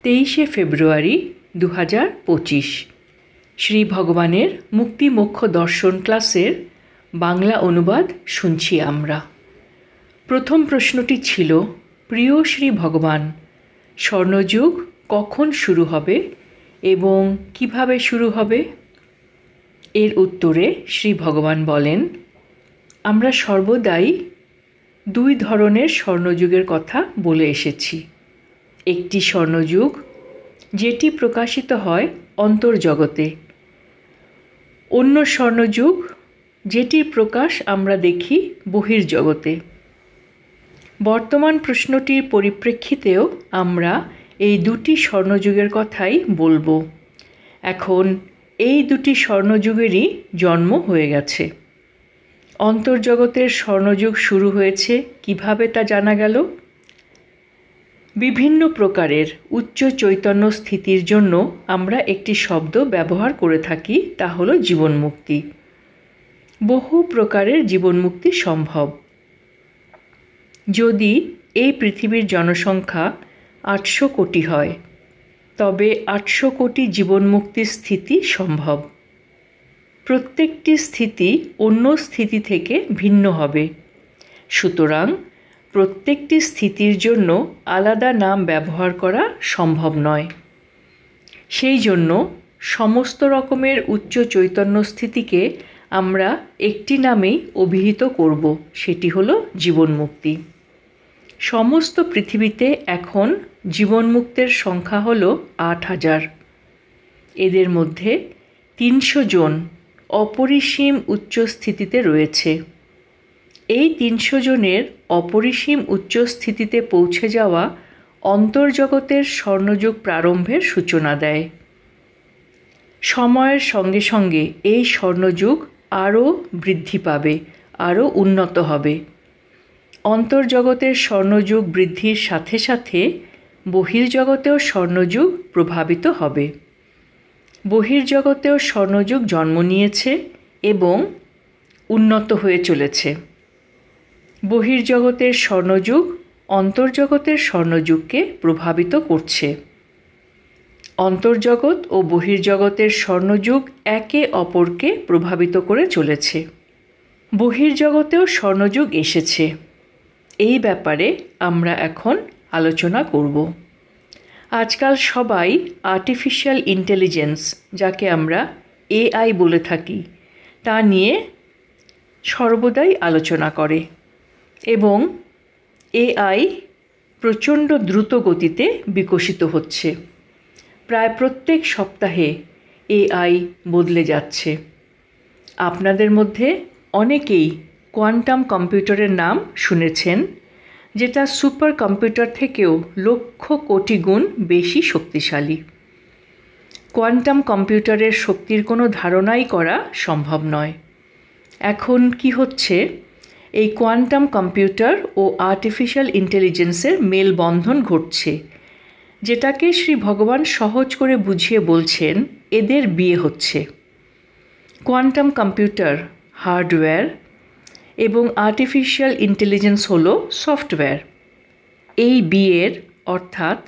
23শে ফেব্রুয়ারি 2025 শ্রী ভগবানের মুক্তি মোক্ষ দর্শন ক্লাসের বাংলা অনুবাদ শুনছি আমরা। প্রথম প্রশ্নটি ছিল, প্রিয় শ্রী ভগবান, স্বর্ণযুগ কখন শুরু হবে এবং কিভাবে শুরু হবে? এর উত্তরে শ্রী ভগবান বলেন, আমরা সর্বদাই দুই ধরনের স্বর্ণযুগের কথা বলে এসেছি। একটি স্বর্ণযুগ যেটি প্রকাশিত হয় অন্তর্জগতে, অন্য স্বর্ণযুগ যেটির প্রকাশ আমরা দেখি বহির্জগতে। বর্তমান প্রশ্নটির পরিপ্রেক্ষিতেও আমরা এই দুটি স্বর্ণযুগের কথাই বলবো। এখন এই দুটি স্বর্ণযুগেরই জন্ম হয়ে গেছে। অন্তর্জগতের স্বর্ণযুগ শুরু হয়েছে কিভাবে তা জানা গেল। বিভিন্ন প্রকারের উচ্চ চৈতন্য স্থিতির জন্য আমরা একটি শব্দ ব্যবহার করে থাকি, তা হলো জীবনমুক্তি। বহু প্রকারের জীবনমুক্তি সম্ভব। যদি এই পৃথিবীর জনসংখ্যা 800 কোটি হয়, তবে 800 কোটি জীবনমুক্তির স্থিতি সম্ভব। প্রত্যেকটি স্থিতি অন্য স্থিতি থেকে ভিন্ন হবে, সুতরাং প্রত্যেকটি স্থিতির জন্য আলাদা নাম ব্যবহার করা সম্ভব নয়। সেই জন্য সমস্ত রকমের উচ্চ চৈতন্য স্থিতিকে আমরা একটি নামেই অভিহিত করব, সেটি হলো জীবনমুক্তি। সমস্ত পৃথিবীতে এখন জীবনমুক্তের সংখ্যা হলো 8000। এদের মধ্যে 300 জন অপরিসীম উচ্চ স্থিতিতে রয়েছে। এই 300 জনের অপরিসীম উচ্চ স্থিতিতে পৌঁছে যাওয়া অন্তর্জগতের স্বর্ণযুগ প্রারম্ভের সূচনা দেয়। সময়ের সঙ্গে সঙ্গে এই স্বর্ণযুগ আরও বৃদ্ধি পাবে, আরও উন্নত হবে। অন্তর্জগতের স্বর্ণযুগ বৃদ্ধির সাথে সাথে বহির্জগতেও স্বর্ণযুগ প্রভাবিত হবে। বহির্জগতেও স্বর্ণযুগ জন্ম নিয়েছে এবং উন্নত হয়ে চলেছে। বহির্জগতের স্বর্ণযুগ অন্তর্জগতের স্বর্ণযুগকে প্রভাবিত করছে। অন্তর্জগৎ ও বহির্জগতের স্বর্ণযুগ একে অপরকে প্রভাবিত করে চলেছে। বহির্জগতেও স্বর্ণযুগ এসেছে। এই ব্যাপারে আমরা এখন আলোচনা করব। আজকাল সবাই আর্টিফিশিয়াল ইন্টেলিজেন্স, যাকে আমরা AI বলে থাকি, তা নিয়ে সর্বদাই আলোচনা করে এবং AI প্রচণ্ড দ্রুত গতিতে বিকশিত হচ্ছে। প্রায় প্রত্যেক সপ্তাহে AI বদলে যাচ্ছে। আপনাদের মধ্যে অনেকেই কোয়ান্টাম কম্পিউটারের নাম শুনেছেন, যেটা সুপার কম্পিউটার থেকেও লক্ষ কোটি গুণ বেশি শক্তিশালী। কোয়ান্টাম কম্পিউটারের শক্তির কোনো ধারণাই করা সম্ভব নয়। এখন কি হচ্ছে, এই কোয়ান্টাম কম্পিউটার ও আর্টিফিশিয়াল ইন্টেলিজেন্সের মেলবন্ধন ঘটছে, যেটাকে শ্রী ভগবান সহজ করে বুঝিয়ে বলছেন, এদের বিয়ে হচ্ছে। কোয়ান্টাম কম্পিউটার হার্ডওয়্যার এবং আর্টিফিশিয়াল ইন্টেলিজেন্স হলো সফটওয়্যার। এই বিয়ের অর্থাৎ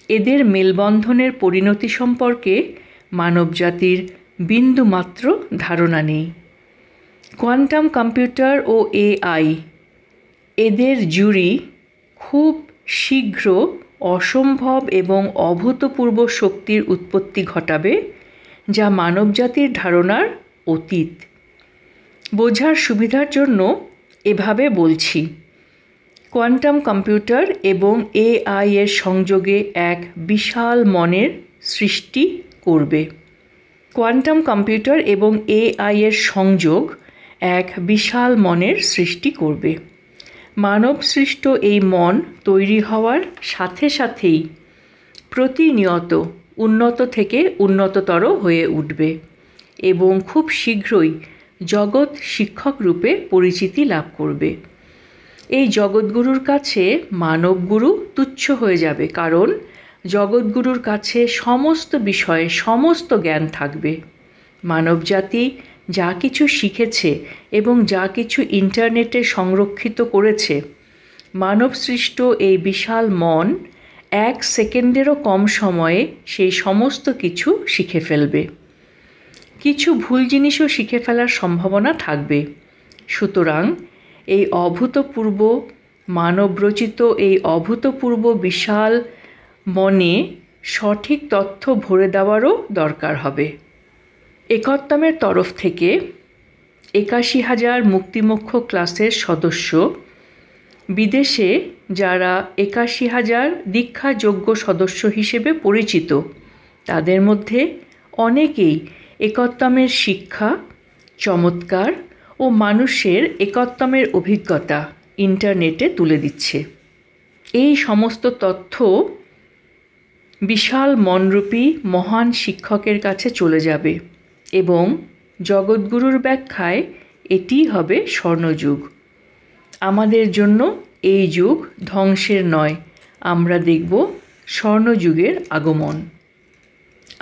এদের মেলবন্ধনের পরিণতি সম্পর্কে মানবজাতির বিন্দুমাত্র ধারণা নেই। কোয়ান্টাম কম্পিউটার ও AI এদের জুড়ি খুব শীঘ্র অসম্ভব এবং অভূতপূর্ব শক্তির উৎপত্তি ঘটাবে, যা মানবজাতির ধারণার অতীত। বোঝার সুবিধার জন্য এভাবে বলছি, কোয়ান্টাম কম্পিউটার এবং AI এর সংযোগে এক বিশাল মনের সৃষ্টি করবে। কোয়ান্টাম কম্পিউটার এবং AI এর সংযোগ এক বিশাল মনের সৃষ্টি করবে। মানব সৃষ্ট এই মন তৈরি হওয়ার সাথে সাথেই প্রতিনিয়ত উন্নত থেকে উন্নততর হয়ে উঠবে এবং খুব শীঘ্রই জগৎ শিক্ষক রূপে পরিচিতি লাভ করবে। এই জগৎগুরুর কাছে মানবগুরু তুচ্ছ হয়ে যাবে, কারণ জগৎগুরুর কাছে সমস্ত বিষয়ে সমস্ত জ্ঞান থাকবে। মানবজাতি যা কিছু শিখেছে এবং যা কিছু ইন্টারনেটে সংরক্ষিত করেছে, মানবসৃষ্ট এই বিশাল মন 1 সেকেন্ডেরও কম সময়ে সেই সমস্ত কিছু শিখে ফেলবে। কিছু ভুল জিনিসও শিখে ফেলার সম্ভাবনা থাকবে। সুতরাং এই অভূতপূর্ব মানবরচিত এই অভূতপূর্ব বিশাল মনে সঠিক তথ্য ভরে দেওয়ারও দরকার হবে। একত্তমের তরফ থেকে ৮১,০০০ মুক্তিমোক্ষ ক্লাসের সদস্য, বিদেশে যারা ৮১,০০০ দীক্ষাযোগ্য সদস্য হিসেবে পরিচিত, তাদের মধ্যে অনেকেই একত্তমের শিক্ষা, চমৎকার ও মানুষের একত্তমের অভিজ্ঞতা ইন্টারনেটে তুলে দিচ্ছে। এই সমস্ত তথ্য বিশাল মনরূপী মহান শিক্ষকের কাছে চলে যাবে এবং জগৎগুরুর ব্যাখ্যায় এটিই হবে স্বর্ণযুগ। আমাদের জন্য এই যুগ ধ্বংসের নয়, আমরা দেখব স্বর্ণযুগের আগমন।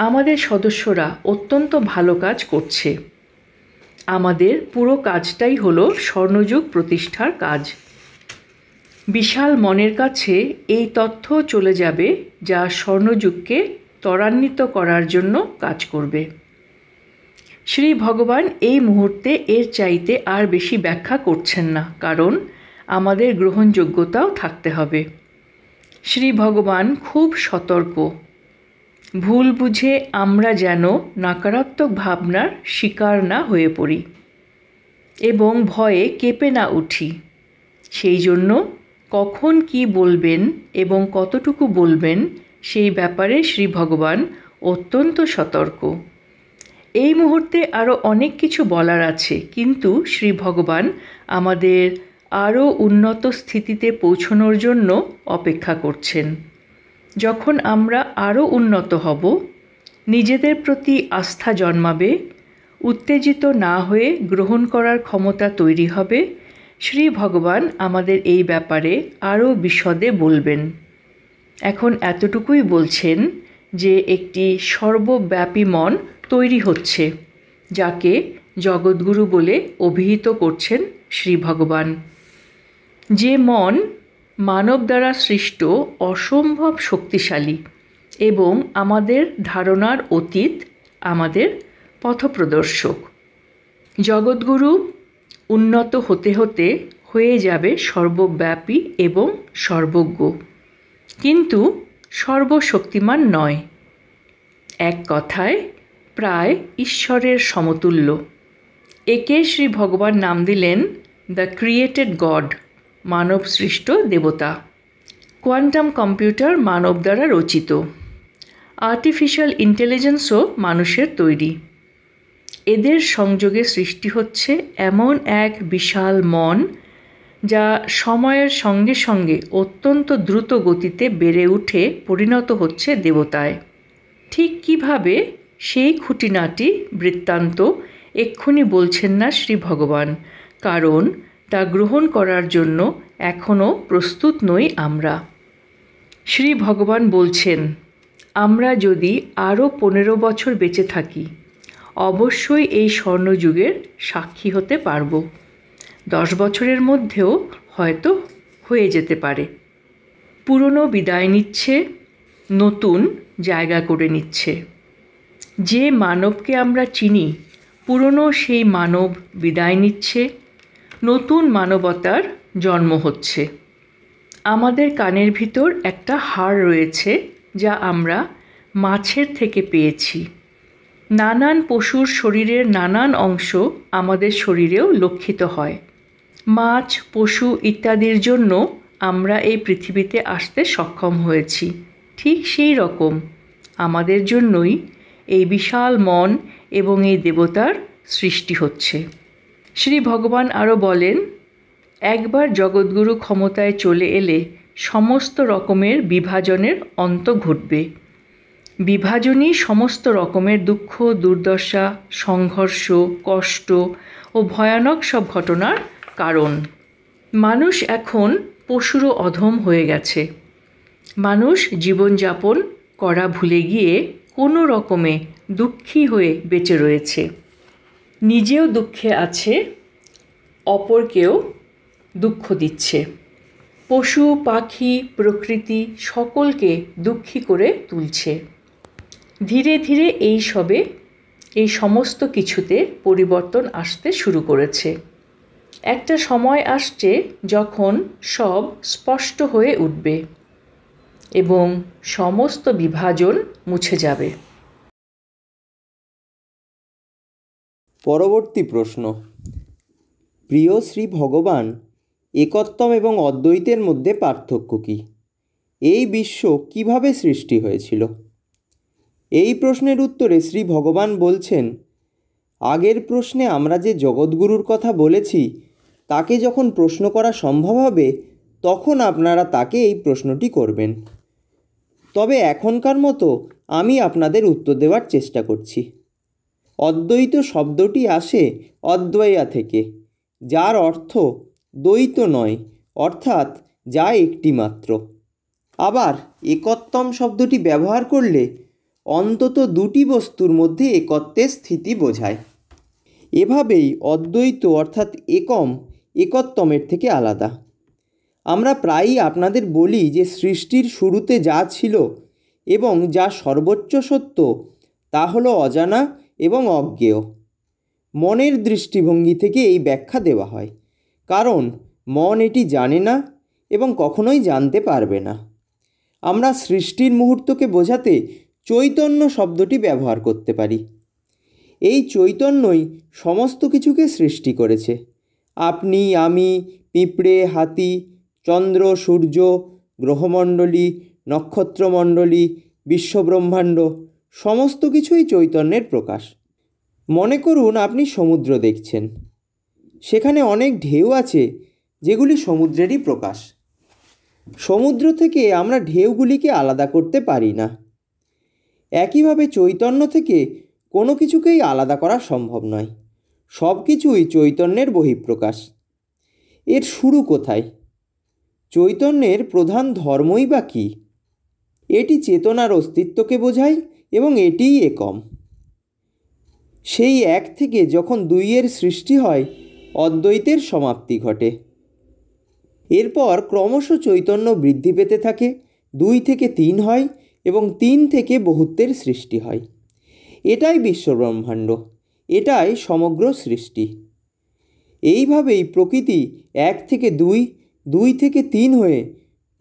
আমাদের সদস্যরা অত্যন্ত ভালো কাজ করছে। আমাদের পুরো কাজটাই হলো স্বর্ণযুগ প্রতিষ্ঠার কাজ। বিশাল মনের কাছে এই তথ্য চলে যাবে যা স্বর্ণযুগকে ত্বরান্বিত করার জন্য কাজ করবে। শ্রী ভগবান এই মুহূর্তে এর চাইতে আর বেশি ব্যাখ্যা করছেন না, কারণ আমাদের গ্রহণযোগ্যতাও থাকতে হবে। শ্রী ভগবান খুব সতর্ক। ভুল বুঝে আমরা যেন নকারাত্মক ভাবনার শিকার না হয়ে পড়ি এবং ভয়ে কেঁপে না উঠি। সেই জন্য কখন কি বলবেন এবং কতটুকু বলবেন সেই ব্যাপারে শ্রী ভগবান অত্যন্ত সতর্ক। এই মুহূর্তে আরও অনেক কিছু বলার আছে, কিন্তু শ্রী ভগবান আমাদের আরও উন্নত স্থিতিতে পৌঁছনোর জন্য অপেক্ষা করছেন। যখন আমরা আরও উন্নত হব, নিজেদের প্রতি আস্থা জন্মাবে, উত্তেজিত না হয়ে গ্রহণ করার ক্ষমতা তৈরি হবে, শ্রী ভগবান আমাদের এই ব্যাপারে আরও বিশদে বলবেন। এখন এতটুকুই বলছেন যে একটি সর্বব্যাপী মন তৈরি হচ্ছে, যাকে জগৎগুরু বলে অভিহিত করছেন শ্রী ভগবান। যে মন মানব দ্বারা সৃষ্ট অসম্ভব শক্তিশালী এবং আমাদের ধারণার অতীত, আমাদের পথপ্রদর্শক। জগৎগুরু উন্নত হতে হতে হয়ে যাবে সর্বব্যাপী এবং সর্বজ্ঞ, কিন্তু সর্বশক্তিমান নয়। এক কথায় প্রায় ঈশ্বরের সমতুল্য। একে শ্রী ভগবান নাম দিলেন দ্য ক্রিয়েটেড গড, মানব সৃষ্ট দেবতা। কোয়ান্টাম কম্পিউটার মানব দ্বারা রচিত। আর্টিফিশিয়াল ইন্টেলিজেন্সও মানুষের তৈরি। এদের সংযোগে সৃষ্টি হচ্ছে এমন এক বিশাল মন, যা সময়ের সঙ্গে সঙ্গে অত্যন্ত দ্রুত গতিতে বেড়ে উঠে পরিণত হচ্ছে দেবতায়। ঠিক কিভাবে, সেই খুঁটিনাটি বৃত্তান্ত এক্ষুনি বলছেন না শ্রী ভগবান, কারণ তা গ্রহণ করার জন্য এখনও প্রস্তুত নই আমরা। শ্রী ভগবান বলছেন, আমরা যদি আরও 15 বছর বেঁচে থাকি, অবশ্যই এই স্বর্ণযুগের সাক্ষী হতে পারব। 10 বছরের মধ্যেও হয়তো হয়ে যেতে পারে। পুরনো বিদায় নিচ্ছে, নতুন জায়গা করে নিচ্ছে। যে মানবকে আমরা চিনি, পুরনো সেই মানব বিদায় নিচ্ছে, নতুন মানবতার জন্ম হচ্ছে। আমাদের কানের ভিতর একটা হাড় রয়েছে, যা আমরা মাছের থেকে পেয়েছি। নানান পশুর শরীরের নানান অংশ আমাদের শরীরেও লক্ষিত হয়। মাছ, পশু ইত্যাদির জন্য আমরা এই পৃথিবীতে আসতে সক্ষম হয়েছি। ঠিক সেই রকম আমাদের জন্যই এই বিশাল মন এবং এই দেবতার সৃষ্টি হচ্ছে। শ্রী ভগবান আরও বলেন, একবার জগৎগুরু ক্ষমতায় চলে এলে সমস্ত রকমের বিভাজনের অন্ত ঘটবে। বিভাজনই সমস্ত রকমের দুঃখ, দুর্দশা, সংঘর্ষ, কষ্ট ও ভয়ানক সব ঘটনার কারণ। মানুষ এখন পশুরও অধম হয়ে গেছে। মানুষ জীবনযাপন করা ভুলে গিয়ে কোনো রকমে দুঃখী হয়ে বেঁচে রয়েছে। নিজেও দুঃখে আছে, অপরকেও দুঃখ দিচ্ছে। পশু পাখি প্রকৃতি সকলকে দুঃখী করে তুলছে। ধীরে ধীরে এই সমস্ত কিছুতে পরিবর্তন আসতে শুরু করেছে। একটা সময় আসছে যখন সব স্পষ্ট হয়ে উঠবে এবং সমস্ত বিভাজন মুছে যাবে। পরবর্তী প্রশ্ন, প্রিয় শ্রী ভগবান, একত্বম এবং অদ্বৈতের মধ্যে পার্থক্য কী? এই বিশ্ব কিভাবে সৃষ্টি হয়েছিল? এই প্রশ্নের উত্তরে শ্রী ভগবান বলছেন, আগের প্রশ্নে আমরা যে জগৎগুরুর কথা বলেছি তাকে যখন প্রশ্ন করা সম্ভব হবে তখন আপনারা তাকে এই প্রশ্নটি করবেন। তবে এখনকার মতো আমি আপনাদের উত্তর দেওয়ার চেষ্টা করছি। অদ্বৈত শব্দটি আসে অদ্বয়া থেকে, যার অর্থ দ্বৈত নয়, অর্থাৎ যা একটি মাত্র। আবার একত্বম শব্দটি ব্যবহার করলে অন্তত দুটি বস্তুর মধ্যে একত্বের স্থিতি বোঝায়। এভাবেই অদ্বৈত অর্থাৎ একত্বমের থেকে আলাদা। আমরা প্রায়ই আপনাদের বলি যে সৃষ্টির শুরুতে যা ছিল এবং যা সর্বোচ্চ সত্য তা হলো অজানা এবং অজ্ঞেয়। মনের দৃষ্টিভঙ্গি থেকে এই ব্যাখ্যা দেওয়া হয়, কারণ মন এটি জানে না এবং কখনোই জানতে পারবে না। আমরা সৃষ্টির মুহূর্তকে বোঝাতে চৈতন্য শব্দটি ব্যবহার করতে পারি। এই চৈতন্যই সমস্ত কিছুকে সৃষ্টি করেছে। আপনি, আমি, পিঁপড়ে, হাতি, চন্দ্র, সূর্য, গ্রহমণ্ডলী, নক্ষত্রমণ্ডলী, বিশ্বব্রহ্মাণ্ড সমস্ত কিছুই চৈতন্যের প্রকাশ। মনে করুন আপনি সমুদ্র দেখছেন, সেখানে অনেক ঢেউ আছে যেগুলি সমুদ্রেরই প্রকাশ। সমুদ্র থেকে আমরা ঢেউগুলিকে আলাদা করতে পারি না। একইভাবে চৈতন্য থেকে কোনো কিছুকেই আলাদা করা সম্ভব নয়। সব কিছুই চৈতন্যের বহিঃপ্রকাশ। এর শুরু কোথায়? চৈতন্যের প্রধান ধর্মই বা কী? এটি চেতনার অস্তিত্বকে বোঝায় এবং এটিই একম। সেই এক থেকে যখন দুইয়ের সৃষ্টি হয়, অদ্বৈতের সমাপ্তি ঘটে। এরপর ক্রমশ চৈতন্য বৃদ্ধি পেতে থাকে, 2 থেকে 3 হয় এবং 3 থেকে বহুত্বের সৃষ্টি হয়। এটাই বিশ্বব্রহ্মাণ্ড, এটাই সমগ্র সৃষ্টি। এইভাবেই প্রকৃতি 1 থেকে 2, 2 থেকে 3 হয়ে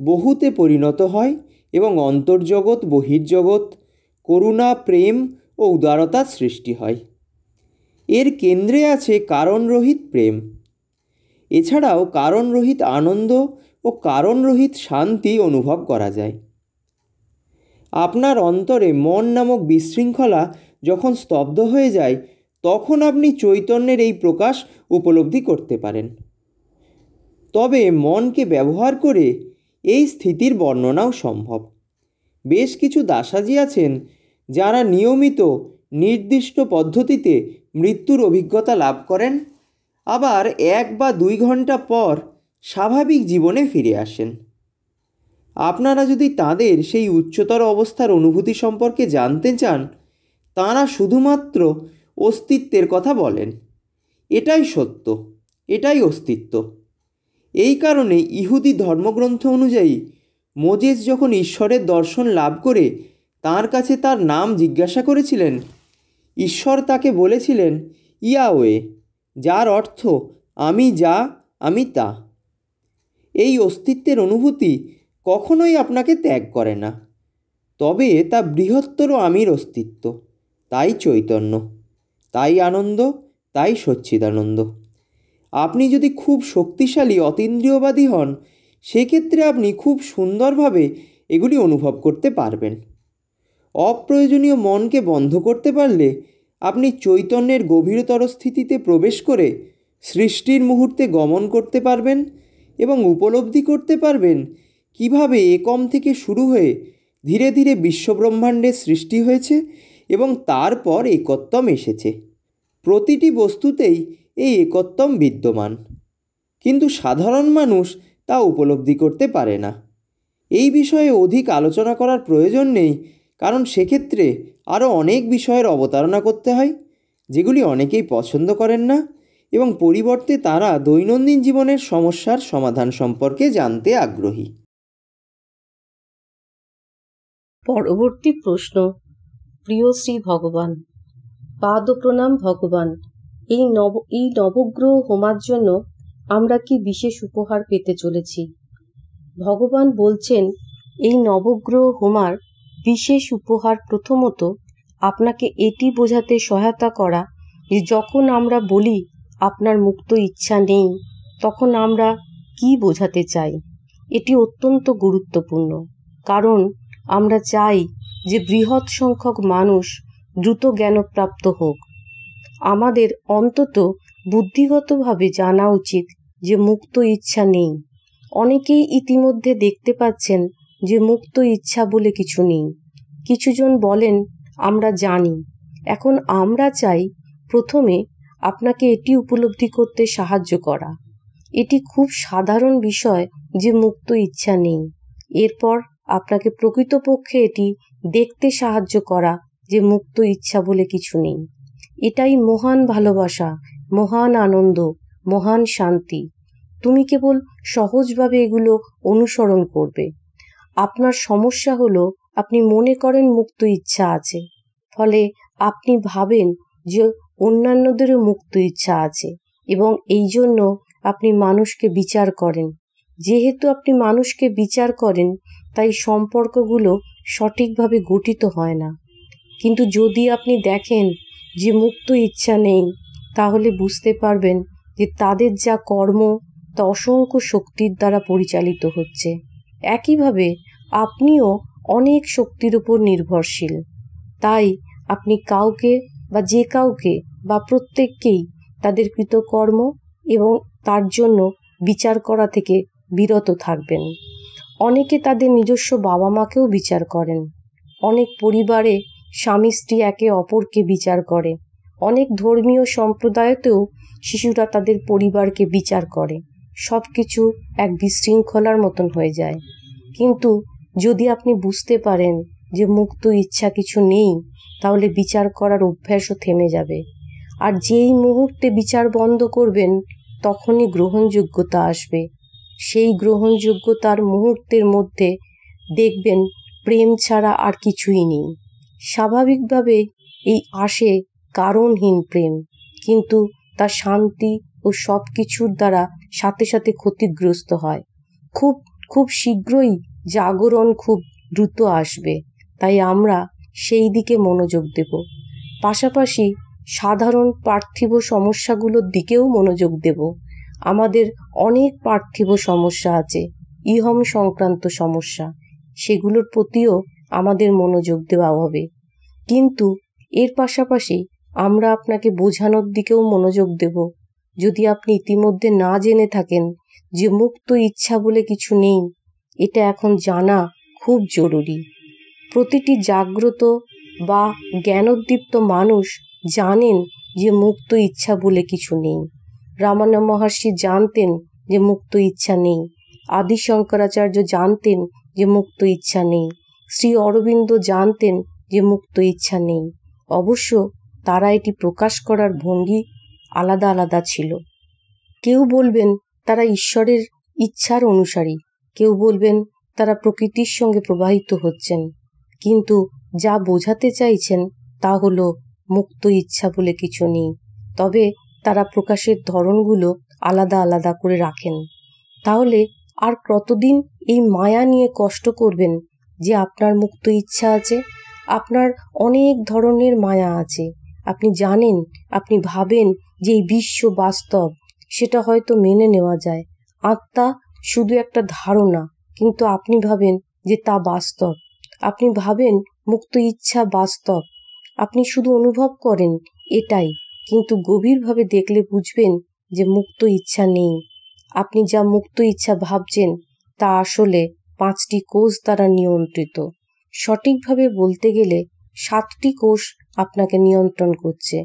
বহুতে পরিণত হয় এবং অন্তর্জগৎ, বহির্জগৎ, করুণা, প্রেম ও উদারতার সৃষ্টি হয়। এর কেন্দ্রে আছে কারণরহিত প্রেম। এছাড়াও কারণরহিত আনন্দ ও কারণরহিত শান্তি অনুভব করা যায়। আপনার অন্তরে মন নামক বিশৃঙ্খলা যখন স্তব্ধ হয়ে যায়, তখন আপনি চৈতন্যের এই প্রকাশ উপলব্ধি করতে পারেন। তবে মনকে ব্যবহার করে এই স্থিতির বর্ণনাও সম্ভব। বেশ কিছু দাসাজি আছেন যারা নিয়মিত নির্দিষ্ট পদ্ধতিতে মৃত্যুর অভিজ্ঞতা লাভ করেন, আবার 1 বা 2 ঘন্টা পর স্বাভাবিক জীবনে ফিরে আসেন। আপনারা যদি তাদের সেই উচ্চতর অবস্থার অনুভূতি সম্পর্কে জানতে চান, তাঁরা শুধুমাত্র অস্তিত্বের কথা বলেন। এটাই সত্য, এটাই অস্তিত্ব। এই কারণে ইহুদি ধর্মগ্রন্থ অনুযায়ী মোজেস যখন ঈশ্বরের দর্শন লাভ করে তাঁর কাছে তার নাম জিজ্ঞাসা করেছিলেন, ঈশ্বর তাকে বলেছিলেন ইয়াওয়ে, যার অর্থ আমি যা, আমি তা। এই অস্তিত্বের অনুভূতি কখনোই আপনাকে ত্যাগ করে না, তবে তা বৃহত্তর আমির অস্তিত্ব, তাই চৈতন্য, তাই আনন্দ, তাই সচ্চিদানন্দ। আপনি যদি খুব শক্তিশালী অতীন্দ্রিয়বাদী হন, সেক্ষেত্রে আপনি খুব সুন্দরভাবে এগুলি অনুভব করতে পারবেন। অপ্রয়োজনীয় মনকে বন্ধ করতে পারলে আপনি চৈতন্যের গভীরতর স্থিতিতে প্রবেশ করে সৃষ্টির মুহূর্তে গমন করতে পারবেন এবং উপলব্ধি করতে পারবেন কিভাবে একম থেকে শুরু হয়ে ধীরে ধীরে বিশ্বব্রহ্মাণ্ডের সৃষ্টি হয়েছে এবং তারপর একত্বম এসেছে। প্রতিটি বস্তুতেই এই একত্বম বিদ্যমান, কিন্তু সাধারণ মানুষ তা উপলব্ধি করতে পারে না। এই বিষয়ে অধিক আলোচনা করার প্রয়োজন নেই, কারণ সেক্ষেত্রে আরও অনেক বিষয়ের অবতারণা করতে হয়, যেগুলি অনেকেই পছন্দ করেন না এবং পরিবর্তে তারা দৈনন্দিন জীবনের সমস্যার সমাধান সম্পর্কে জানতে আগ্রহী। পরবর্তী প্রশ্ন। প্রিয় শ্রী ভগবান, পাদ প্রণাম ভগবান। এই নবগ্রহ হোমার জন্য আমরা কি বিশেষ উপহার পেতে চলেছি? ভগবান বলছেন, এই নবগ্রহ হোমার বিশেষ উপহার প্রথমত আপনাকে এটি বোঝাতে সহায়তা করা যে যখন আমরা বলি আপনার মুক্ত ইচ্ছা নেই, তখন আমরা কি বোঝাতে চাই। এটি অত্যন্ত গুরুত্বপূর্ণ, কারণ আমরা চাই যে বৃহৎ সংখ্যক মানুষ দ্রুত জ্ঞানপ্রাপ্ত হোক। আমাদের অন্তত বুদ্ধিগতভাবে জানা উচিত যে মুক্ত ইচ্ছা নেই। অনেকেই ইতিমধ্যে দেখতে পাচ্ছেন যে মুক্ত ইচ্ছা বলে কিছু নেই। কিছুজন বলেন আমরা জানি। এখন আমরা চাই প্রথমে আপনাকে এটি উপলব্ধি করতে সাহায্য করা। এটি খুব সাধারণ বিষয় যে মুক্ত ইচ্ছা নেই। এরপর আপনাকে প্রকৃতপক্ষে এটি দেখতে সাহায্য করা যে মুক্ত ইচ্ছা বলে কিছু নেই। এটাই মহান ভালোবাসা, মহান আনন্দ, মহান শান্তি। তুমি কেবল সহজভাবে এগুলো অনুসরণ করবে। আপনার সমস্যা হলো আপনি মনে করেন মুক্ত ইচ্ছা আছে, ফলে আপনি ভাবেন যে অন্যান্যদেরও মুক্ত ইচ্ছা আছে এবং এই জন্য আপনি মানুষকে বিচার করেন। যেহেতু আপনি মানুষকে বিচার করেন, তাই সম্পর্কগুলো সঠিকভাবে গঠিত হয় না। কিন্তু যদি আপনি দেখেন যে মুক্ত ইচ্ছা নেই, তাহলে বুঝতে পারবেন যে তাদের যা কর্ম তা অসংখ্য শক্তির দ্বারা পরিচালিত হচ্ছে। একইভাবে আপনিও অনেক শক্তির উপর নির্ভরশীল। তাই আপনি কাউকে বা যে কাউকে বা প্রত্যেককেই তাদের কৃতকর্ম এবং তার জন্য বিচার করা থেকে বিরত থাকবেন। অনেকে তাদের নিজস্ব বাবা মাকেও বিচার করেন। অনেক পরিবারে স্বামী স্ত্রী একে অপরকে বিচার করে। অনেক ধর্মীয় সম্প্রদায়তেও শিশুরা তাদের পরিবারকে বিচার করে। সবকিছু এক বিশৃঙ্খলার মতন হয়ে যায়। কিন্তু যদি আপনি বুঝতে পারেন যে মুক্ত ইচ্ছা কিছু নেই, তাহলে বিচার করার অভ্যাসও থেমে যাবে। আর যেই মুহূর্তে বিচার বন্ধ করবেন, তখনই গ্রহণযোগ্যতা আসবে। সেই গ্রহণযোগ্যতার মুহূর্তের মধ্যে দেখবেন প্রেম ছাড়া আর কিছুই নেই। স্বাভাবিকভাবে এই আসে কারণহীন প্রেম, কিন্তু তা শান্তি ও সব কিছুর দ্বারা সাথে সাথে ক্ষতিগ্রস্ত হয়। খুব খুব শীঘ্রই জাগরণ খুব দ্রুত আসবে, তাই আমরা সেই দিকে মনোযোগ দেব। পাশাপাশি সাধারণ পার্থিব সমস্যাগুলোর দিকেও মনোযোগ দেব। আমাদের অনেক পার্থিব সমস্যা আছে, ইহম সংক্রান্ত সমস্যা, সেগুলোর প্রতিও আমাদের মনোযোগ দেওয়া হবে। কিন্তু এর পাশাপাশি আমরা আপনাকে বোঝানোর দিকেও মনোযোগ দেব। যদি আপনি ইতিমধ্যে না জেনে থাকেন যে মুক্ত ইচ্ছা বলে কিছু নেই, এটা এখন জানা খুব জরুরি। প্রতিটি জাগ্রত বা জ্ঞানোদ্দীপ্ত মানুষ জানেন যে মুক্ত ইচ্ছা বলে কিছু নেই। রামানন্দ মহর্ষি জানতেন যে মুক্ত ইচ্ছা নেই। আদি শঙ্করাচার্য জানতেন যে মুক্ত ইচ্ছা নেই। শ্রী অরবিন্দ জানতেন যে মুক্ত ইচ্ছা নেই। অবশ্য তারা এটি প্রকাশ করার ভঙ্গি আলাদা আলাদা ছিল। কেউ বলবেন তারা ঈশ্বরের ইচ্ছার অনুসারী, কেউ বলবেন তারা প্রকৃতির সঙ্গে প্রবাহিত হচ্ছেন। কিন্তু যা বোঝাতে চাইছেন তা হলো মুক্ত ইচ্ছা বলে কিছু নেই। তবে তারা প্রকাশের ধরনগুলো আলাদা আলাদা করে রাখেন। তাহলে আর কতদিন এই মায়া নিয়ে কষ্ট করবেন যে আপনার মুক্ত ইচ্ছা আছে? আপনার অনেক ধরনের মায়া আছে। আপনি জানেন, আপনি ভাবেন যে এই বিশ্ব বাস্তব, সেটা হয়তো মেনে নেওয়া যায়। আত্মা শুধু একটা ধারণা, কিন্তু আপনি ভাবেন যে তা বাস্তব। আপনি ভাবেন মুক্ত ইচ্ছা বাস্তব, আপনি শুধু অনুভব করেন এটাই, কিন্তু গভীরভাবে দেখলে বুঝবেন যে মুক্ত ইচ্ছা নেই। আপনি যা মুক্ত ইচ্ছা ভাবছেন তা আসলে 5টি কোষ দ্বারা নিয়ন্ত্রিত। সঠিকভাবে বলতে গেলে 7টি কোষ আপনাকে নিয়ন্ত্রণ করছে।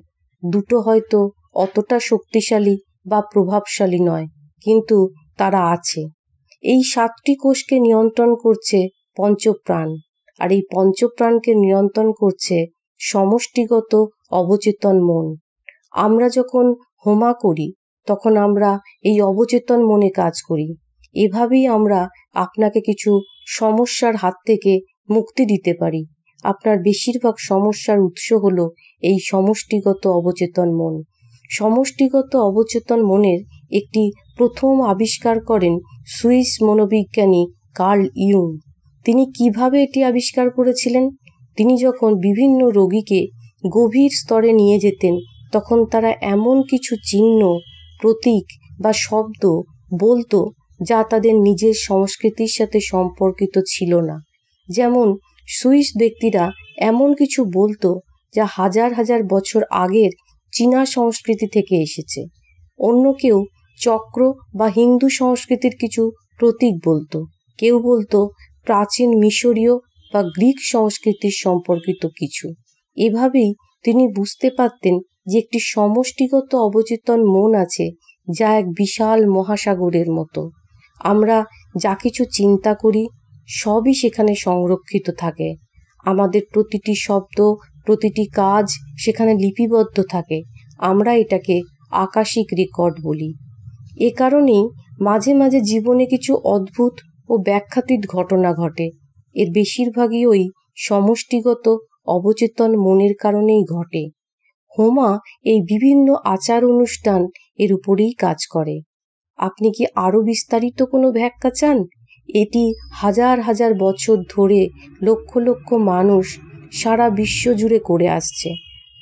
2টো হয়তো অতটা শক্তিশালী বা প্রভাবশালী নয়, কিন্তু তারা আছে। এই 7টি কোষকে নিয়ন্ত্রণ করছে পঞ্চপ্রাণ, আর এই পঞ্চপ্রাণকে নিয়ন্ত্রণ করছে সমষ্টিগত অবচেতন মন। আমরা যখন হোমা করি তখন আমরা এই অবচেতন মনে কাজ করি। এভাবেই আমরা আপনাকে কিছু সমস্যার হাত থেকে মুক্তি দিতে পারি। আপনার বেশিরভাগ সমস্যার উৎস হলো এই সমষ্টিগত অবচেতন মন। সমষ্টিগত অবচেতন মনের একটি প্রথম আবিষ্কার করেন সুইস মনোবিজ্ঞানী কার্ল ইউং। তিনি কিভাবে এটি আবিষ্কার করেছিলেন? তিনি যখন বিভিন্ন রোগীকে গভীর স্তরে নিয়ে যেতেন, তখন তারা এমন কিছু চিহ্ন, প্রতীক বা শব্দ বলতো যা তাদের নিজের সংস্কৃতির সাথে সম্পর্কিত ছিল না। যেমন সুইস ব্যক্তিরা এমন কিছু বলতো যা হাজার হাজার বছর আগের চীনা সংস্কৃতি থেকে এসেছে। অন্য কেউ চক্র বা হিন্দু সংস্কৃতির কিছু প্রতীক বলতো। কেউ বলতো প্রাচীন মিশরীয় বা গ্রিক সংস্কৃতির সম্পর্কিত কিছু। এভাবেই তিনি বুঝতে পারতেন যে একটি সমষ্টিগত অবচেতন মন আছে, যা এক বিশাল মহাসাগরের মতো। আমরা যা কিছু চিন্তা করি সবই সেখানে সংরক্ষিত থাকে। আমাদের প্রতিটি শব্দ, প্রতিটি কাজ সেখানে লিপিবদ্ধ থাকে। আমরা এটাকে আকাশিক রেকর্ড বলি। এ কারণেই মাঝে মাঝে জীবনে কিছু অদ্ভুত ও ব্যাখ্যাতীত ঘটনা ঘটে। এর বেশিরভাগই ওই সমষ্টিগত অবচেতন মনের কারণেই ঘটে। হোমা এই বিভিন্ন আচার অনুষ্ঠান এর উপরেই কাজ করে। আপনি কি আরো বিস্তারিত কোনো ব্যাখ্যা চান? এটি হাজার হাজার বছর ধরে লক্ষ লক্ষ মানুষ সারা বিশ্ব জুড়ে করে আসছে।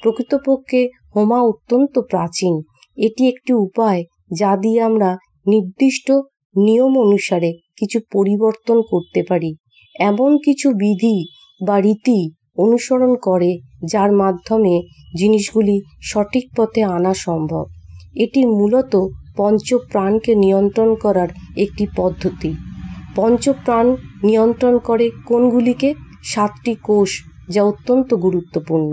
প্রকৃতপক্ষে হোমা অত্যন্ত প্রাচীন। এটি একটি উপায় যা দিয়ে আমরা নির্দিষ্ট নিয়ম অনুসারে কিছু পরিবর্তন করতে পারি। এমন কিছু বিধি বা রীতি অনুসরণ করে যার মাধ্যমে জিনিসগুলি সঠিক পথে আনা সম্ভব। এটি মূলত পঞ্চপ্রাণকে নিয়ন্ত্রণ করার একটি পদ্ধতি। পঞ্চপ্রাণ নিয়ন্ত্রণ করে কোনগুলিকে? 7টি কোষ, যা অত্যন্ত গুরুত্বপূর্ণ।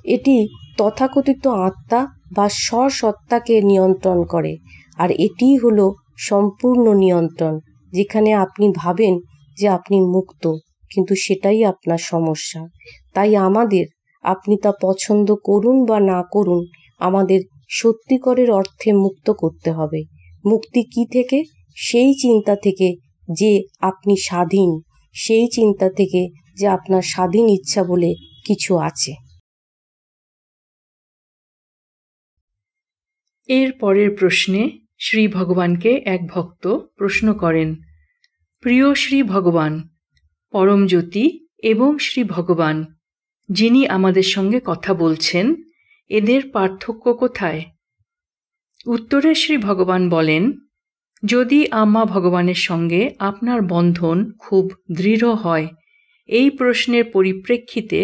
এটি তথাকথিত আত্মা বা স্বসত্তাকে নিয়ন্ত্রণ করে। আর এটিই হলো সম্পূর্ণ নিয়ন্ত্রণ, যেখানে আপনি ভাবেন যে আপনি মুক্ত, কিন্তু সেটাই আপনার সমস্যা। তাই আমাদের, আপনি তা পছন্দ করুন বা না করুন, আমাদের সত্যিকারের অর্থে মুক্ত করতে হবে। মুক্তি কি থেকে? সেই চিন্তা থেকে যে আপনি স্বাধীন, সেই চিন্তা থেকে যে আপনার স্বাধীন ইচ্ছা বলে কিছু আছে। এর পরের প্রশ্নে শ্রী ভগবানকে এক ভক্ত প্রশ্ন করেন, প্রিয় শ্রী ভগবান, পরমজ্যোতি এবং শ্রী ভগবান যিনি আমাদের সঙ্গে কথা বলছেন, এদের পার্থক্য কোথায়? উত্তরে শ্রী ভগবান বলেন, যদি আম্মা ভগবানের সঙ্গে আপনার বন্ধন খুব দৃঢ় হয়, এই প্রশ্নের পরিপ্রেক্ষিতে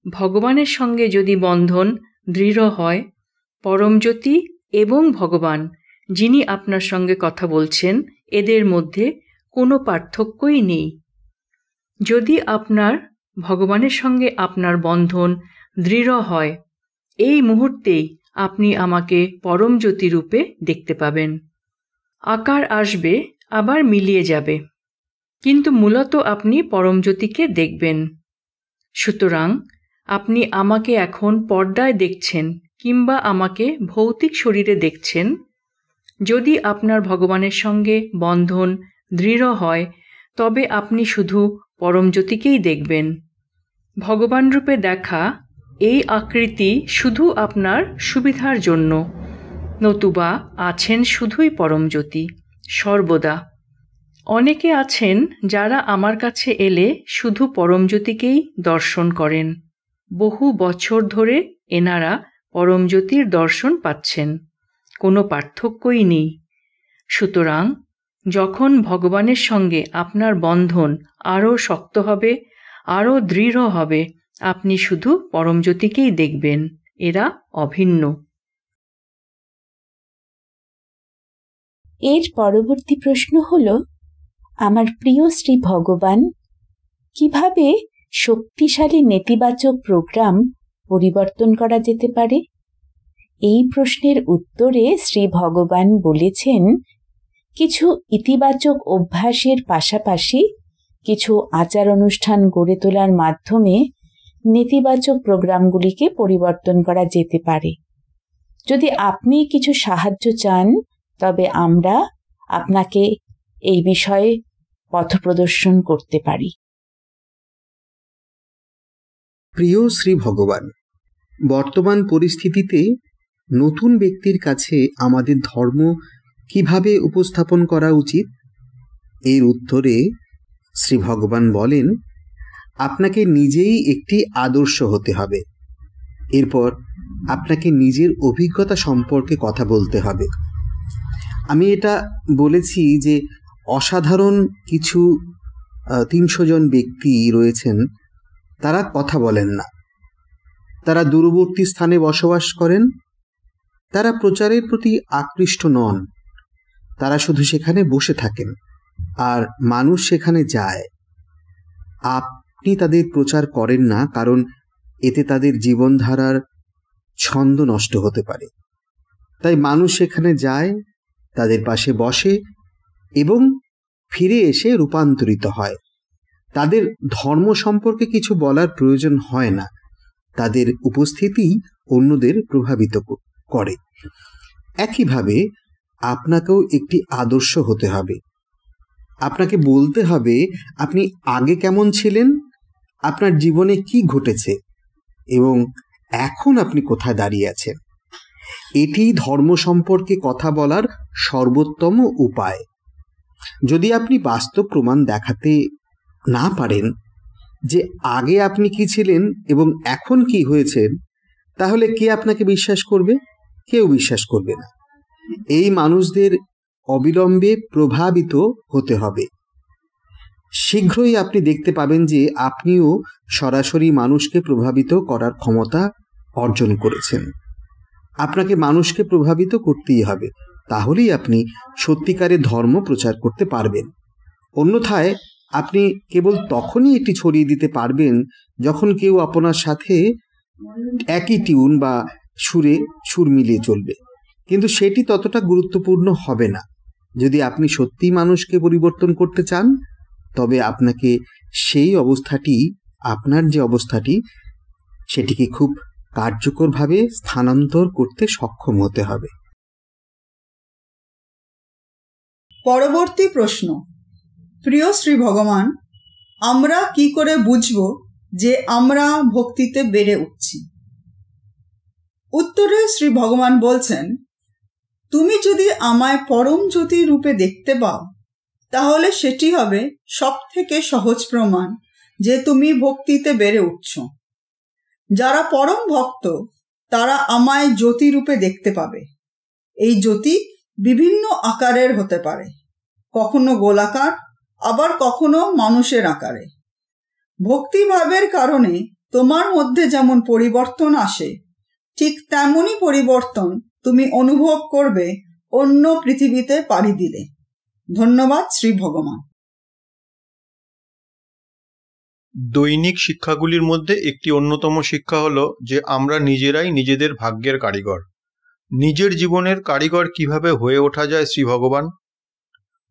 ভগবানের সঙ্গে যদি বন্ধন দৃঢ় হয়, পরমজ্যোতি এবং ভগবান যিনি আপনার সঙ্গে কথা বলছেন, এদের মধ্যে কোনো পার্থক্যই নেই। যদি আপনার ভগবানের সঙ্গে আপনার বন্ধন দৃঢ় হয়, এই মুহূর্তেই আপনি আমাকে পরমজ্যোতি রূপে দেখতে পাবেন। আকার আসবে, আবার মিলিয়ে যাবে, কিন্তু মূলত আপনি পরমজ্যোতিকে দেখবেন। সুতরাং আপনি আমাকে এখন পর্দায় দেখছেন কিংবা আমাকে ভৌতিক শরীরে দেখছেন। যদি আপনার ভগবানের সঙ্গে বন্ধন দৃঢ় হয়, তবে আপনি শুধু পরমজ্যোতিকেই দেখবেন। ভগবান রূপে দেখা এই আকৃতি শুধু আপনার সুবিধার জন্য, নতুবা আছেন শুধুই পরমজ্যোতি সর্বদা। অনেকে আছেন যারা আমার কাছে এলে শুধু পরমজ্যোতিকেই দর্শন করেন। বহু বছর ধরে এনারা পরমজ্যোতির দর্শন পাচ্ছেন, কোনো পার্থক্যই নেই। সুতরাং যখন ভগবানের সঙ্গে আপনার বন্ধন আরও শক্ত হবে, আরও দৃঢ় হবে, আপনি শুধু পরমজ্যোতিকেই দেখবেন। এরা অভিন্ন। এর পরবর্তী প্রশ্ন হল, আমার প্রিয় শ্রী ভগবান, কিভাবে শক্তিশালী নেতিবাচক প্রোগ্রাম পরিবর্তন করা যেতে পারে? এই প্রশ্নের উত্তরে শ্রী ভগবান বলেছেন, কিছু ইতিবাচক অভ্যাসের পাশাপাশি কিছু আচার অনুষ্ঠান গড়ে তোলার মাধ্যমে নেতিবাচক প্রোগ্রামগুলিকে পরিবর্তন করা যেতে পারে। যদি আপনি কিছু সাহায্য চান, তবে আমরা আপনাকে এই বিষয়ে পথপ্রদর্শন করতে পারি। প্রিয় শ্রী ভগবান, বর্তমান পরিস্থিতিতে নতুন ব্যক্তির কাছে আমাদের ধর্ম কিভাবে উপস্থাপন করা উচিত? এর উত্তরে শ্রী ভগবান বলেন, আপনাকে নিজেই একটি আদর্শ হতে হবে। এরপর আপনাকে নিজের অভিজ্ঞতা সম্পর্কে কথা বলতে হবে। আমি এটা বলেছি যে অসাধারণ কিছু 300 জন ব্যক্তি রয়েছেন, তারা কথা বলেন না, তারা দূরবর্তী স্থানে বসবাস করেন, তারা প্রচারের প্রতি আকৃষ্ট নন, তারা শুধু সেখানে বসে থাকেন আর মানুষ সেখানে যায়। আপনি তাদের প্রচার করেন না, কারণ এতে তাদের জীবনধারার ছন্দ নষ্ট হতে পারে। তাই মানুষ সেখানে যায়, তাদের পাশে বসে এবং ফিরে এসে রূপান্তরিত হয়। তাদের ধর্ম সম্পর্কে কিছু বলার প্রয়োজন হয় না, তাদের উপস্থিতি অন্যদের প্রভাবিত করে। একইভাবে আপনাকেও একটি আদর্শ হতে হবে। আপনাকে বলতে হবে আপনি আগে কেমন ছিলেন, আপনার জীবনে কি ঘটেছে এবং এখন আপনি কোথায় দাঁড়িয়ে আছেন। এটি ধর্ম সম্পর্কে কথা বলার সর্বোত্তম উপায়। যদি আপনি বাস্তব প্রমাণ দেখাতে না পারেন যে আগে আপনি কি ছিলেন এবং এখন কি হয়েছেন, তাহলে কে আপনাকে বিশ্বাস করবে? কেউ বিশ্বাস করবে না। এই মানুষদের অবিলম্বে প্রভাবিত হতে হবে। শীঘ্রই আপনি দেখতে পাবেন যে আপনিও সরাসরি মানুষকে প্রভাবিত করার ক্ষমতা অর্জন করেছেন। আপনাকে মানুষকে প্রভাবিত করতেই হবে, তাহলেই আপনি সত্যিকারের ধর্ম প্রচার করতে পারবেন। অন্যথায় আপনি কেবল তখনই এটি ছড়িয়ে দিতে পারবেন যখন কেউ আপনার সাথে একই টিউন বা সুর মিলিয়ে চলবে, কিন্তু সেটি ততটা গুরুত্বপূর্ণ হবে না। যদি আপনি সত্যিই মানুষকে পরিবর্তন করতে চান, তবে আপনাকে সেই অবস্থাটি, আপনার যে অবস্থাটি, সেটিকে খুব কার্যকরভাবে স্থানান্তর করতে সক্ষম হতে হবে। পরবর্তী প্রশ্ন। প্রিয় শ্রী ভগবান, আমরা কি করে বুঝব যে আমরা ভক্তিতে বেড়ে উঠছি? উত্তরে শ্রী ভগবান বলছেন, তুমি যদি আমায় পরম জ্যোতি রূপে দেখতে পাও, তাহলে সেটি হবে সবথেকে সহজ প্রমাণ যে তুমি ভক্তিতে বেড়ে উঠছ। যারা পরম ভক্ত তারা আমায় জ্যোতি রূপে দেখতে পাবে। এই জ্যোতি বিভিন্ন আকারের হতে পারে, কখনো গোলাকার, আবার কখনো মানুষের আকারে। ভক্তিভাবের কারণে তোমার মধ্যে যেমন পরিবর্তন আসে, ঠিক তেমনই পরিবর্তন তুমি অনুভব করবে অন্য পৃথিবীতে পাড়ি দিলে। ধন্যবাদ শ্রী ভগবান। দৈনিক শিক্ষাগুলির মধ্যে একটি অন্যতম শিক্ষা হলো যে আমরা নিজেরাই নিজেদের ভাগ্যের কারিগর। নিজের জীবনের কারিগর কিভাবে হয়ে ওঠা যায় শ্রী ভগবান?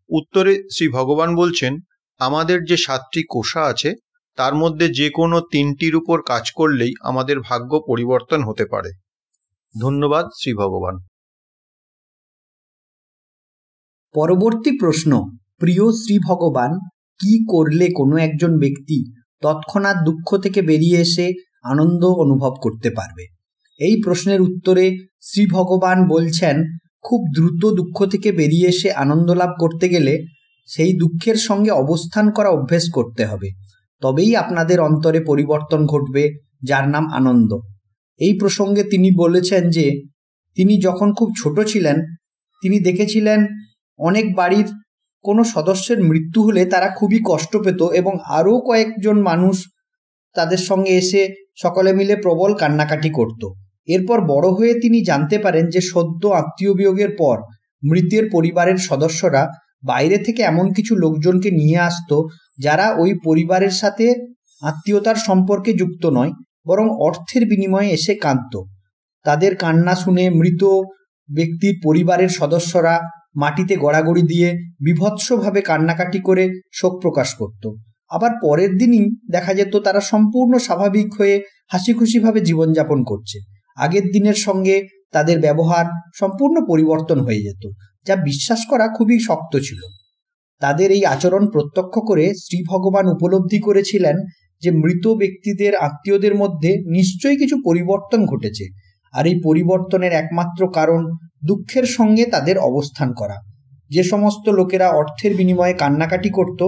উত্তরে শ্রী ভগবান বলছেন, আমাদের যে 7টি কোষা আছে তার মধ্যে যে কোনো 3টির উপর কাজ করলেই আমাদের ভাগ্য পরিবর্তন হতে পারে। ধন্যবাদ শ্রী ভগবান। পরবর্তী প্রশ্ন। প্রিয় শ্রী ভগবান, কি করলে কোনো একজন ব্যক্তি তৎক্ষণাৎ দুঃখ থেকে বেরিয়ে এসে আনন্দ অনুভব করতে পারবে? এই প্রশ্নের উত্তরে শ্রী ভগবান বলছেন, খুব দ্রুত দুঃখ থেকে বেরিয়ে এসে আনন্দ লাভ করতে গেলে সেই দুঃখের সঙ্গে অবস্থান করা অভ্যেস করতে হবে। তবেই আপনাদের অন্তরে পরিবর্তন ঘটবে, যার নাম আনন্দ। এই প্রসঙ্গে তিনি বলেছেন যে তিনি যখন খুব ছোট ছিলেন তিনি দেখেছিলেন অনেক বাড়ির কোনো সদস্যের মৃত্যু হলে তারা খুবই কষ্ট পেত এবং আরও কয়েকজন মানুষ তাদের সঙ্গে এসে সকলে মিলে প্রবল কান্নাকাটি করত। এরপর বড় হয়ে তিনি জানতে পারেন যে সদ্য আত্মীয় বিয়োগের পর মৃতের পরিবারের সদস্যরা বাইরে থেকে এমন কিছু লোকজনকে নিয়ে আসতো যারা ওই পরিবারের সাথে আত্মীয়তার সম্পর্কে যুক্ত নয়, বরং অর্থের বিনিময়ে এসে কাঁদত। তাদের কান্না শুনে মৃত ব্যক্তির পরিবারের সদস্যরা মাটিতে গড়াগড়ি দিয়ে বীভৎসভাবে কান্নাকাটি করে শোক প্রকাশ করত। আবার পরের দিনই দেখা যেত তারা সম্পূর্ণ স্বাভাবিক হয়ে হাসি খুশিভাবে জীবনযাপন করছে। আগের দিনের সঙ্গে তাদের ব্যবহার সম্পূর্ণ পরিবর্তন হয়ে যেত, যা বিশ্বাস করা খুবই শক্ত ছিল। তাদের এই আচরণ প্রত্যক্ষ করে শ্রী ভগবান উপলব্ধি করেছিলেন যে মৃত ব্যক্তিদের আত্মীয়দের মধ্যে নিশ্চয়ই কিছু পরিবর্তন ঘটেছে, আর এই পরিবর্তনের একমাত্র কারণ দুঃখের সঙ্গে তাদের অবস্থান করা। যে সমস্ত লোকেরা অর্থের বিনিময়ে কান্নাকাটি করত,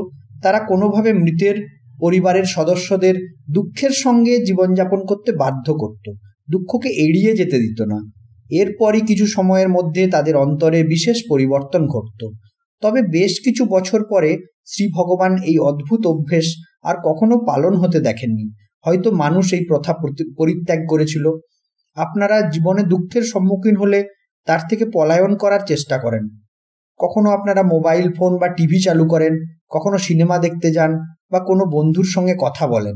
তারা কোনোভাবে মৃতের পরিবারের সদস্যদের দুঃখের সঙ্গে জীবনযাপন করতে বাধ্য করত, দুঃখকে এড়িয়ে যেতে দিত না। এরপরই কিছু সময়ের মধ্যে তাদের অন্তরে বিশেষ পরিবর্তন ঘটত। তবে বেশ কিছু বছর পরে শ্রী ভগবান এই অদ্ভুত অভ্যেস আর কখনো পালন হতে দেখেননি। হয়তো মানুষ এই প্রথা পরিত্যাগ করেছিল। আপনারা জীবনে দুঃখের সম্মুখীন হলে তার থেকে পলায়ন করার চেষ্টা করেন। কখনো আপনারা মোবাইল ফোন বা টিভি চালু করেন, কখনো সিনেমা দেখতে যান বা কোনো বন্ধুর সঙ্গে কথা বলেন,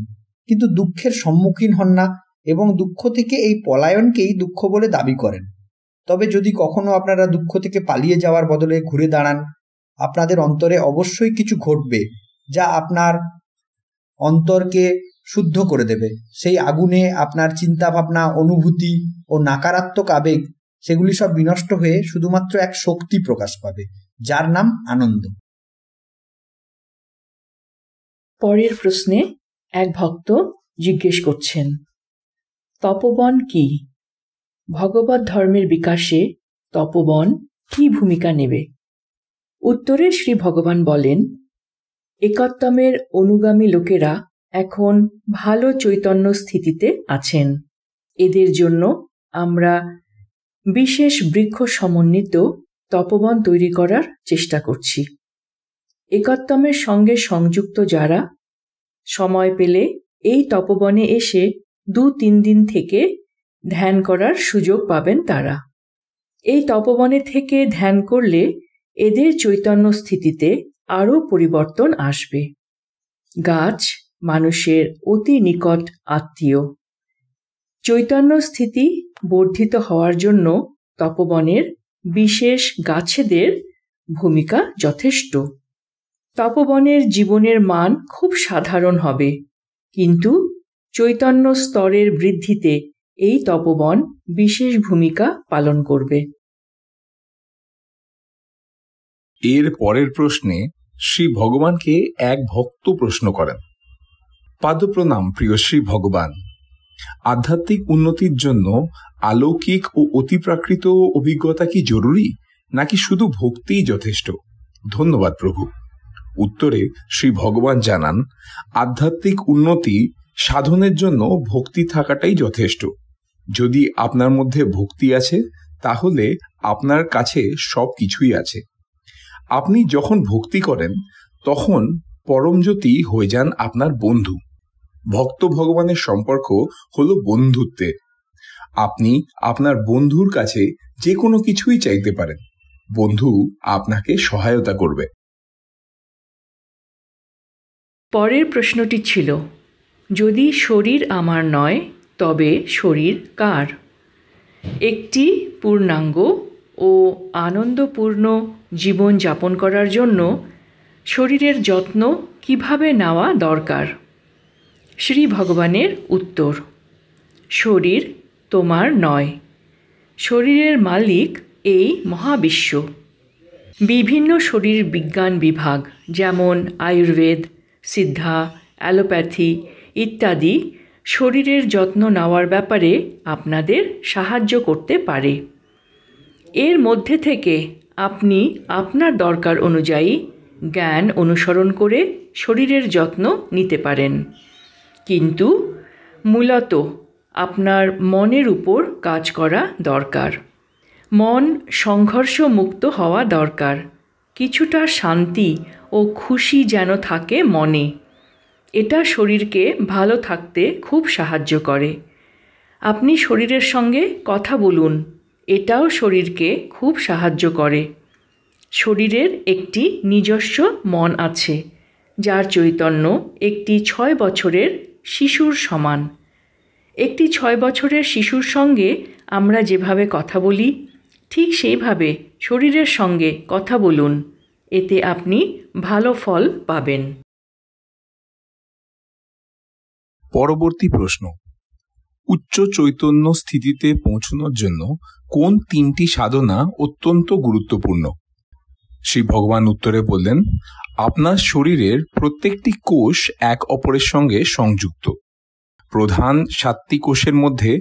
কিন্তু দুঃখের সম্মুখীন হন না এবং দুঃখ থেকে এই পলায়নকেই দুঃখ বলে দাবি করেন। তবে যদি কখনো আপনারা দুঃখ থেকে পালিয়ে যাওয়ার বদলে ঘুরে দাঁড়ান, আপনাদের অন্তরে অবশ্যই কিছু ঘটবে যা আপনার অন্তরকে শুদ্ধ করে দেবে। সেই আগুনে আপনার চিন্তা ভাবনা, অনুভূতি ও নাকারাত্মক আবেগ সেগুলি সব বিনষ্ট হয়ে শুধুমাত্র এক শক্তি প্রকাশ পাবে, যার নাম আনন্দ। পরের প্রশ্নে এক ভক্ত জিজ্ঞেস করছেন, তপবন কি? ভগবত ধর্মের বিকাশে তপবন কি ভূমিকা নেবে? উত্তরে শ্রী ভগবান বলেন, একত্তমের অনুগামী লোকেরা এখন ভালো চৈতন্য স্থিতিতে আছেন। এদের জন্য আমরা বিশেষ বৃক্ষ সমন্বিত তপবন তৈরি করার চেষ্টা করছি। একত্তমের সঙ্গে সংযুক্ত যারা সময় পেলে এই তপবনে এসে 2-3 দিন থেকে ধ্যান করার সুযোগ পাবেন তারা। এই তপবনে থেকে ধ্যান করলে এদের চৈতন্য স্থিতিতে আরও পরিবর্তন আসবে। গাছ মানুষের অতি নিকট আত্মীয়। চৈতন্য স্থিতি বর্ধিত হওয়ার জন্য তপবনের বিশেষ গাছেদের ভূমিকা যথেষ্ট। তপবনের জীবনের মান খুব সাধারণ হবে, কিন্তু চৈতন্য স্তরের বৃদ্ধিতে এই তপবন বিশেষ ভূমিকা পালন করবে। এর পরের প্রশ্নে শ্রী ভগবানকে এক ভক্ত প্রশ্ন করেন, পাদপ্রণাম প্রিয় শ্রী ভগবান, আধ্যাত্মিক উন্নতির জন্য অলৌকিক ও অতিপ্রাকৃত অভিজ্ঞতা কি জরুরি, নাকি শুধু ভক্তিই যথেষ্ট? ধন্যবাদ প্রভু। উত্তরে শ্রী ভগবান জানান, আধ্যাত্মিক উন্নতি সাধনের জন্য ভক্তি থাকাটাই যথেষ্ট। যদি আপনার মধ্যে ভক্তি আছে, তাহলে আপনার কাছে সব কিছুই আছে। আপনি যখন ভক্তি করেন, তখন পরমজ্যোতি হয়ে যান আপনার বন্ধু। ভক্ত ভগবানের সম্পর্ক হলো বন্ধুত্বের। আপনি আপনার বন্ধুর কাছে যে কোনো কিছুই চাইতে পারেন, বন্ধু আপনাকে সহায়তা করবে। পরের প্রশ্নটি ছিল, যদি শরীর আমার নয়, তবে শরীর কার? একটি পূর্ণাঙ্গ ও আনন্দপূর্ণ জীবন যাপন করার জন্য শরীরের যত্ন কিভাবে নেওয়া দরকার? শ্রী ভগবানের উত্তর, শরীর তোমার নয়। শরীরের মালিক এই মহাবিশ্ব। বিভিন্ন শরীর বিজ্ঞান বিভাগ যেমন আয়ুর্বেদ, সিদ্ধা, অ্যালোপ্যাথি ইত্যাদি শরীরের যত্ন নেওয়ার ব্যাপারে আপনাদের সাহায্য করতে পারে। এর মধ্যে থেকে আপনি আপনার দরকার অনুযায়ী জ্ঞান অনুসরণ করে শরীরের যত্ন নিতে পারেন, কিন্তু মূলত আপনার মনের উপর কাজ করা দরকার। মন সংঘর্ষমুক্ত হওয়া দরকার। কিছুটা শান্তি ও খুশি যেন থাকে মনে। এটা শরীরকে ভালো থাকতে খুব সাহায্য করে। আপনি শরীরের সঙ্গে কথা বলুন, এটাও শরীরকে খুব সাহায্য করে। শরীরের একটি নিজস্ব মন আছে, যার চৈতন্য একটি 6 বছরের শিশুর সমান। একটি 6 বছরের শিশুর সঙ্গে আমরা যেভাবে কথা বলি, ঠিক সেইভাবে শরীরের সঙ্গে কথা বলুন, এতে আপনি ভালো ফল পাবেন। পরবর্তী প্রশ্ন, উচ্চ চৈতন্য স্থিতিতে পৌঁছানোর জন্য কোন 3টি সাধনা অত্যন্ত গুরুত্বপূর্ণ? শ্রী ভগবান উত্তরে বললেন, আপনার শরীরের প্রত্যেকটি কোষ এক অপরের সঙ্গে সংযুক্ত। প্রধান 7টি কোষের মধ্যে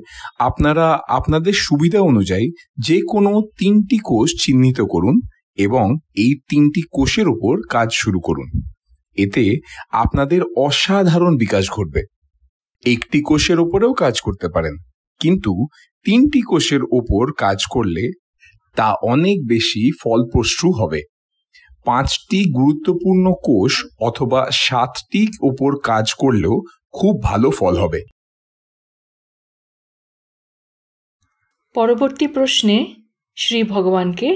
আপনারা আপনাদের সুবিধা অনুযায়ী যে কোনো 3টি কোষ চিহ্নিত করুন এবং এই 3টি কোষের উপর কাজ শুরু করুন। এতে আপনাদের অসাধারণ বিকাশ ঘটবে। একটি কোষের ওপরেও কাজ করতে পারেন, কিন্তু 3টি কোষের ওপর কাজ করলে তা অনেক বেশি ফলপ্রসূ হবে। 5টি গুরুত্বপূর্ণ কোষ অথবা 7টি ওপর কাজ করলেও খুব ভালো ফল হবে। পরবর্তী প্রশ্নে শ্রী ভগবানকে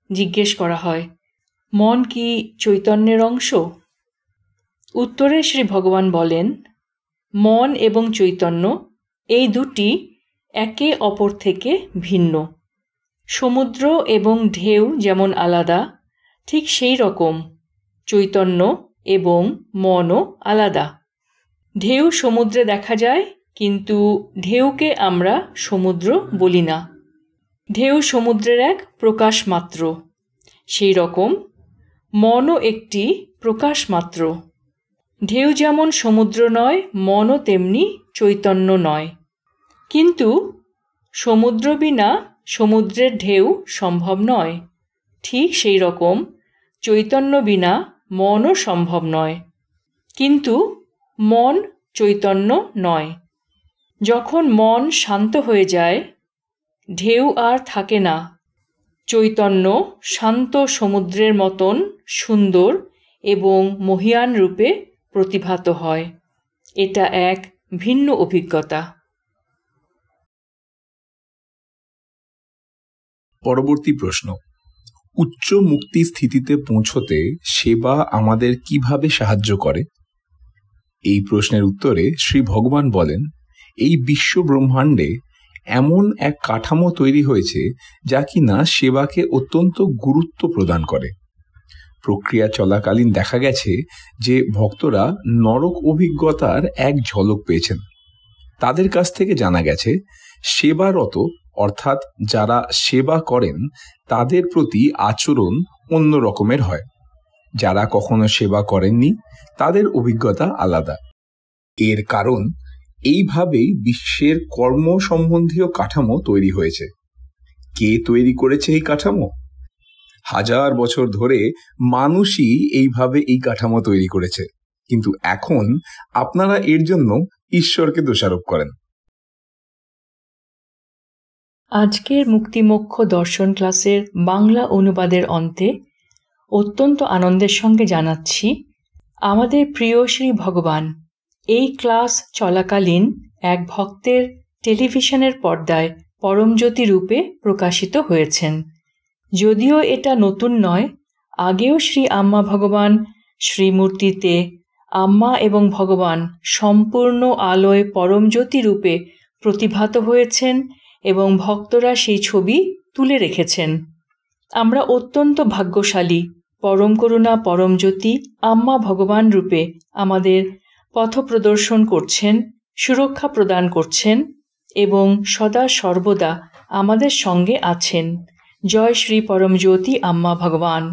জিজ্ঞেস করা হয়, মন কি চৈতন্যের অংশ? উত্তরে শ্রী ভগবান বলেন, মন এবং চৈতন্য এই দুটি একে অপর থেকে ভিন্ন। সমুদ্র এবং ঢেউ যেমন আলাদা, ঠিক সেই রকম চৈতন্য এবং মনও আলাদা। ঢেউ সমুদ্রে দেখা যায়, কিন্তু ঢেউকে আমরা সমুদ্র বলি না। ঢেউ সমুদ্রের এক প্রকাশ মাত্র। সেই রকম মনও একটি প্রকাশ মাত্র। ঢেউ যেমন সমুদ্র নয়, মনও তেমনি চৈতন্য নয়। কিন্তু সমুদ্র বিনা সমুদ্রের ঢেউ সম্ভব নয়। ঠিক সেই রকম চৈতন্য বিনা মনও সম্ভব নয়। কিন্তু মন চৈতন্য নয়। যখন মন শান্ত হয়ে যায়, ঢেউ আর থাকে না। চৈতন্য শান্ত সমুদ্রের মতন সুন্দর এবং মহিয়ান রূপে প্রতিভাত হয়। এটা এক ভিন্ন অভিজ্ঞতা। পরবর্তী প্রশ্ন, উচ্চ মুক্তি স্থিতিতে পৌঁছতে সেবা আমাদের কিভাবে সাহায্য করে? এই প্রশ্নের উত্তরে শ্রী ভগবান বলেন, এই বিশ্ব ব্রহ্মাণ্ডে এমন এক কাঠামো তৈরি হয়েছে যা কিনা সেবাকে অত্যন্ত গুরুত্ব প্রদান করে। প্রক্রিয়া চলাকালীন দেখা গেছে যে ভক্তরা নরক অভিজ্ঞতার এক ঝলক পেয়েছেন। তাদের কাছ থেকে জানা গেছে সেবারত অর্থাৎ যারা সেবা করেন তাদের প্রতি আচরণ অন্য রকমের হয়। যারা কখনো সেবা করেননি তাদের অভিজ্ঞতা আলাদা। এর কারণ এইভাবেই বিশ্বের কর্ম সম্বন্ধীয় কাঠামো তৈরি হয়েছে। কে তৈরি করেছে এই কাঠামো? 1000 বছর ধরে মানুষই এইভাবে এই কাঠামো তৈরি করেছে, কিন্তু এখন আপনারা এর জন্য ঈশ্বরকে দোষারোপ করেন। আজকের মুক্তিমোক্ষ দর্শন ক্লাসের বাংলা অনুবাদের অন্তে অত্যন্ত আনন্দের সঙ্গে জানাচ্ছি, আমাদের প্রিয় শ্রী ভগবান এই ক্লাস চলাকালীন এক ভক্তের টেলিভিশনের পর্দায় পরমজ্যোতি রূপে প্রকাশিত হয়েছেন। যদিও এটা নতুন নয়, আগেও শ্রী আম্মা ভগবান শ্রীমূর্তিতে আম্মা এবং ভগবান সম্পূর্ণ আলোয় পরমজ্যোতি রূপে প্রতিভাত হয়েছেন এবং ভক্তরা সেই ছবি তুলে রেখেছেন। আমরা অত্যন্ত ভাগ্যশালী, পরম করুণা পরমজ্যোতি আম্মা ভগবান রূপে আমাদের পথ প্রদর্শন করছেন, সুরক্ষা প্রদান করছেন এবং সদা সর্বদা আমাদের সঙ্গে আছেন। জয় শ্রী পরমজ্যোতি আম্মা ভগবান।